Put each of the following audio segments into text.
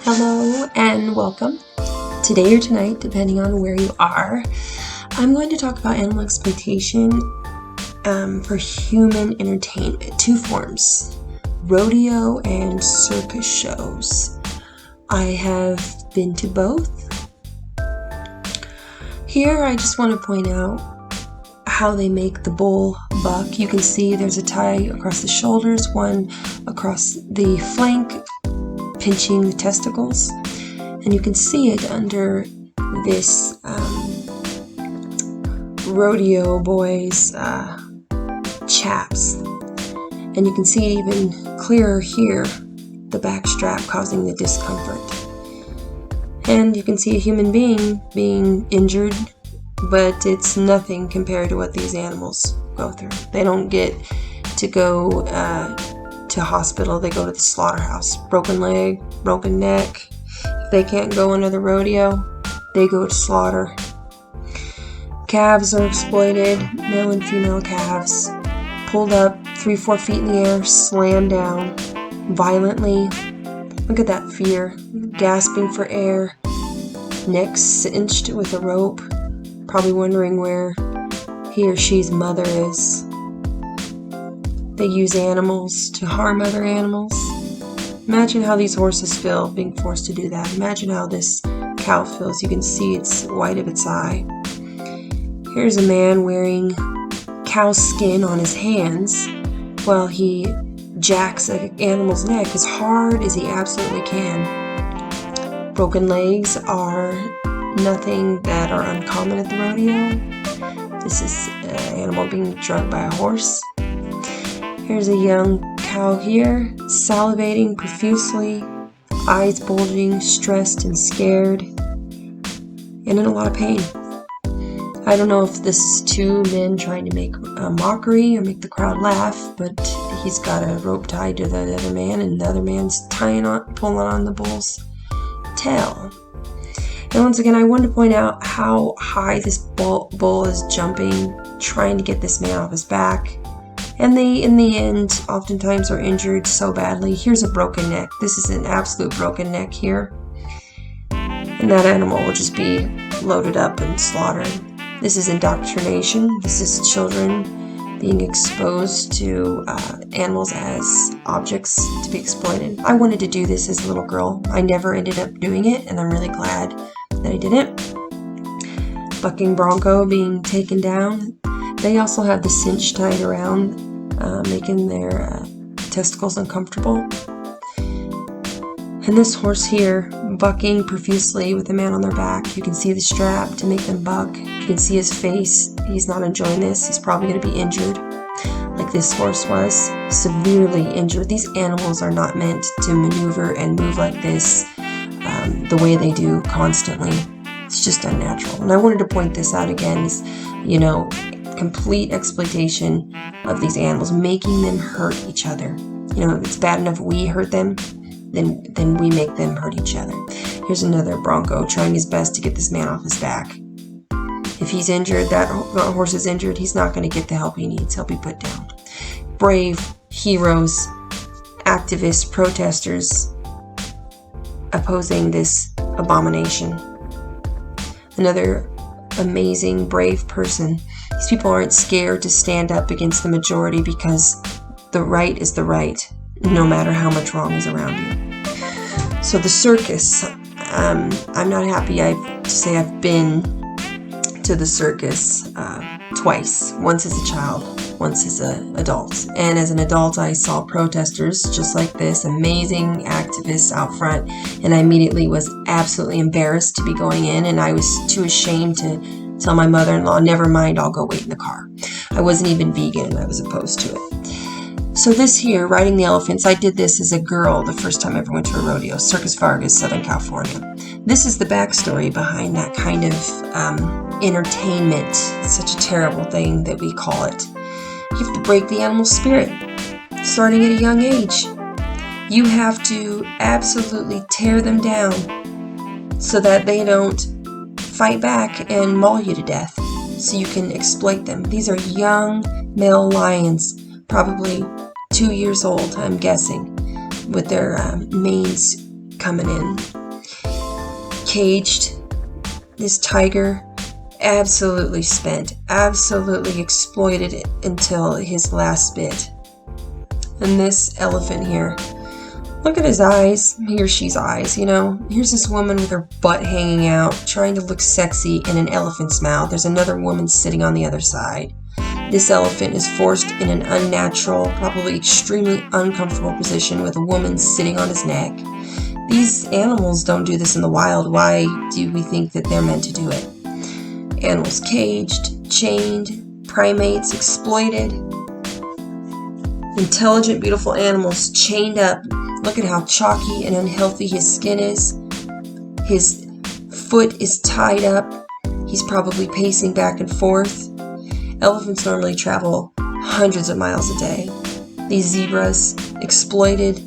Hello and welcome. Today or tonight, depending on where you are, I'm going to talk about animal exploitation for human entertainment. Two forms, rodeo and circus shows. I have been to both. Here I just want to point out how they make the bull buck. You can see there's a tie across the shoulders, one across the flank, pinching the testicles, and you can see it under this rodeo boy's chaps, and you can see it even clearer here, the back strap causing the discomfort. And you can see a human being being injured, but it's nothing compared to what these animals go through. They don't get to go to hospital, they go to the slaughterhouse. Broken leg, broken neck. If they can't go into the rodeo, they go to slaughter. Calves are exploited, male and female calves, pulled up 3-4 feet in the air, slammed down violently. Look at that fear, gasping for air, neck cinched with a rope, probably wondering where he or she's mother is. They use animals to harm other animals. Imagine how these horses feel being forced to do that. Imagine how this cow feels. You can see it's white of its eye. Here's a man wearing cow skin on his hands while he jacks an animal's neck as hard as he absolutely can. Broken legs are nothing that are uncommon at the rodeo. This is an animal being drugged by a horse. Here's a young cow here, salivating profusely, eyes bulging, stressed and scared, and in a lot of pain. I don't know if this is two men trying to make a mockery or make the crowd laugh, but he's got a rope tied to the other man, and the other man's pulling on the bull's tail. And once again, I wanted to point out how high this bull is jumping, trying to get this man off his back. And they, in the end, oftentimes are injured so badly. Here's a broken neck. This is an absolute broken neck here. And that animal will just be loaded up and slaughtered. This is indoctrination. This is children being exposed to animals as objects to be exploited. I wanted to do this as a little girl. I never ended up doing it, and I'm really glad that I didn't. Bucking bronco being taken down. They also have the cinch tied around, making their testicles uncomfortable. And this horse here, bucking profusely with a man on their back. You can see the strap to make them buck. You can see his face. He's not enjoying this. He's probably going to be injured, like this horse was, severely injured. These animals are not meant to maneuver and move like this the way they do constantly. It's just unnatural. And I wanted to point this out again, is, complete exploitation of these animals, making them hurt each other. It's bad enough we hurt them, then we make them hurt each other. Here's another bronco trying his best to get this man off his back. If he's injured, that horse is injured, he's not going to get the help he needs. He'll be put down. Brave heroes, activists, protesters opposing this abomination. Another amazing, brave person. These people aren't scared to stand up against the majority because the right is the right, no matter how much wrong is around you. So the circus, I'm not happy to say I've been to the circus twice. Once as a child, once as an adult. And as an adult, I saw protesters just like this, amazing activists out front, and I immediately was absolutely embarrassed to be going in, and I was too ashamed to tell my mother-in-law, never mind, I'll go wait in the car. I wasn't even vegan, and I was opposed to it. So this here, riding the elephants, I did this as a girl the first time I ever went to a rodeo, Circus Vargas, Southern California. This is the backstory behind that kind of entertainment. It's such a terrible thing that we call it. You have to break the animal spirit, starting at a young age. You have to absolutely tear them down so that they don't fight back and maul you to death, so you can exploit them. These are young male lions, probably 2 years old, I'm guessing, with their manes coming in. Caged, this tiger, absolutely spent, absolutely exploited until his last bit. And this elephant here, look at his eyes, he or she's eyes, you know. Here's this woman with her butt hanging out, trying to look sexy in an elephant's mouth. There's another woman sitting on the other side. This elephant is forced in an unnatural, probably extremely uncomfortable position with a woman sitting on his neck. These animals don't do this in the wild. Why do we think that they're meant to do it? Animals caged, chained, primates exploited. Intelligent, beautiful animals chained up. Look at how chalky and unhealthy his skin is. His foot is tied up. He's probably pacing back and forth. Elephants normally travel hundreds of miles a day. These zebras, exploited,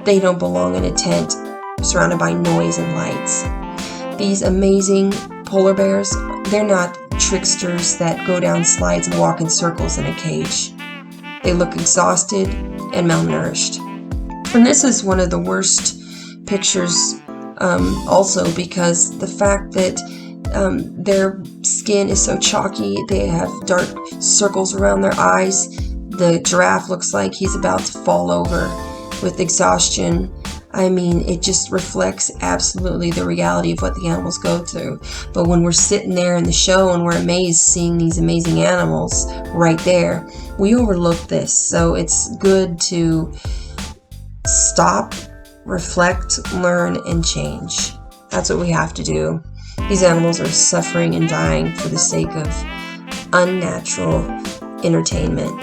they don't belong in a tent surrounded by noise and lights. These amazing polar bears, they're not tricksters that go down slides and walk in circles in a cage. They look exhausted and malnourished. And this is one of the worst pictures also because the fact that their skin is so chalky, they have dark circles around their eyes. The giraffe looks like he's about to fall over with exhaustion. I mean, it just reflects absolutely the reality of what the animals go through. But when we're sitting there in the show and we're amazed seeing these amazing animals right there, we overlook this. So it's good to stop, reflect, learn, and change. That's what we have to do. These animals are suffering and dying for the sake of unnatural entertainment.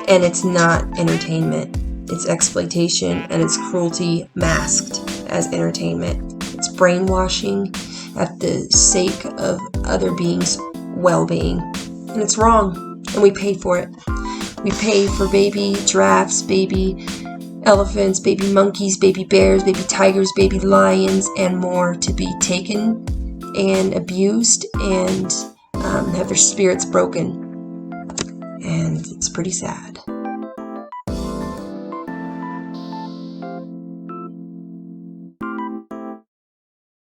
And it's not entertainment. It's exploitation and it's cruelty masked as entertainment. It's brainwashing at the sake of other beings' well-being. And it's wrong. And we pay for it. We pay for baby giraffes, baby elephants, baby monkeys, baby bears, baby tigers, baby lions, and more to be taken and abused and have their spirits broken. And it's pretty sad.